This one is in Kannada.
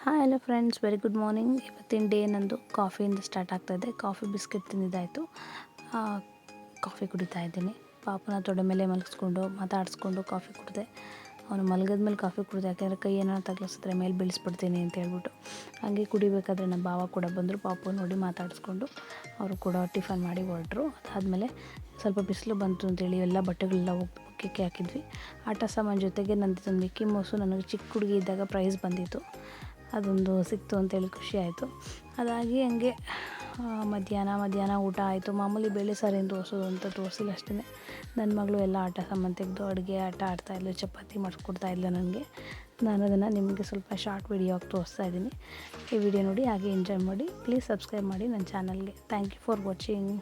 Hi hello friends, very good morning. ಇವತ್ತಿನ ಡೇ ನಂದು ಕಾಫಿಯಿಂದ ಸ್ಟಾರ್ಟ್ ಆಗ್ತಾಯಿದೆ. ಕಾಫಿ ಬಿಸ್ಕೆಟ್ ತಿಂದಿದ್ದಾಯಿತು. ಕಾಫಿ ಕುಡಿತಾ ಇದ್ದೀನಿ. ಪಾಪನ ತೊಡೆ ಮೇಲೆ ಮಲಗಿಸ್ಕೊಂಡು ಮಾತಾಡಿಸ್ಕೊಂಡು ಕಾಫಿ ಕುಡಿದೆ. ಅವನು ಮಲಗಿದ ಮೇಲೆ ಕಾಫಿ ಕುಡಿದೆ, ಯಾಕೆಂದರೆ ಕೈ ಏನಾರು ತಗ್ಲಿಸಿದ್ರೆ ಮೇಲೆ ಬೀಳಿಸ್ಬಿಡ್ತೀನಿ ಅಂತ ಹೇಳ್ಬಿಟ್ಟು. ಹಾಗೆ ಕುಡಿಬೇಕಾದ್ರೆ ನಮ್ಮ ಭಾವ ಕೂಡ ಬಂದರು. ಪಾಪು ನೋಡಿ ಮಾತಾಡಿಸ್ಕೊಂಡು ಅವರು ಕೂಡ ಟಿಫನ್ ಮಾಡಿ ಹೊರಟರು. ಅದಾದಮೇಲೆ ಸ್ವಲ್ಪ ಬಿಸಿಲು ಬಂತು ಅಂತೇಳಿ ಎಲ್ಲ ಬಟ್ಟೆಗಳೆಲ್ಲ ಒಗ್ಗಕ್ಕೆ ಹಾಕಿದ್ವಿ. ಆಟ ಸಾಮಾನು ಜೊತೆಗೆ ನಂದು ಮಿಕ್ಕಿ ಮೌಸು ನನಗೆ ಚಿಕ್ಕ ಹುಡುಗಿ ಇದ್ದಾಗ ಪ್ರೈಸ್ ಬಂದಿತ್ತು, ಅದೊಂದು ಸಿಕ್ತು ಅಂತೇಳಿ ಖುಷಿ ಆಯಿತು. ಅದಾಗಿ ಹಂಗೆ ಮಧ್ಯಾಹ್ನ ಊಟ ಆಯಿತು. ಮಾಮೂಲಿ ಬೇಳೆ ಸಾರೇನು ತೋರಿಸೋದು ಅಂತ ತೋರಿಸಿಲ್ಲ ಅಷ್ಟೇ. ನನ್ನ ಮಗಳು ಎಲ್ಲ ಆಟ ಸಾಮಾನು ತೆಗೆದು ಅಡುಗೆ ಆಟ ಆಡ್ತಾಯಿದ್ಲು, ಚಪಾತಿ ಮಾಡಿಸ್ಕೊಡ್ತಾಯಿದ್ಲು ನನಗೆ. ನಾನು ಅದನ್ನು ನಿಮಗೆ ಸ್ವಲ್ಪ ಶಾರ್ಟ್ ವಿಡಿಯೋ ಆಗಿ ತೋರಿಸ್ತಾ ಇದ್ದೀನಿ. ಈ ವಿಡಿಯೋ ನೋಡಿ ಹಾಗೆ ಎಂಜಾಯ್ ಮಾಡಿ. ಪ್ಲೀಸ್ ಸಬ್ಸ್ಕ್ರೈಬ್ ಮಾಡಿ ನನ್ನ ಚಾನಲ್ಗೆ. Thank you for watching.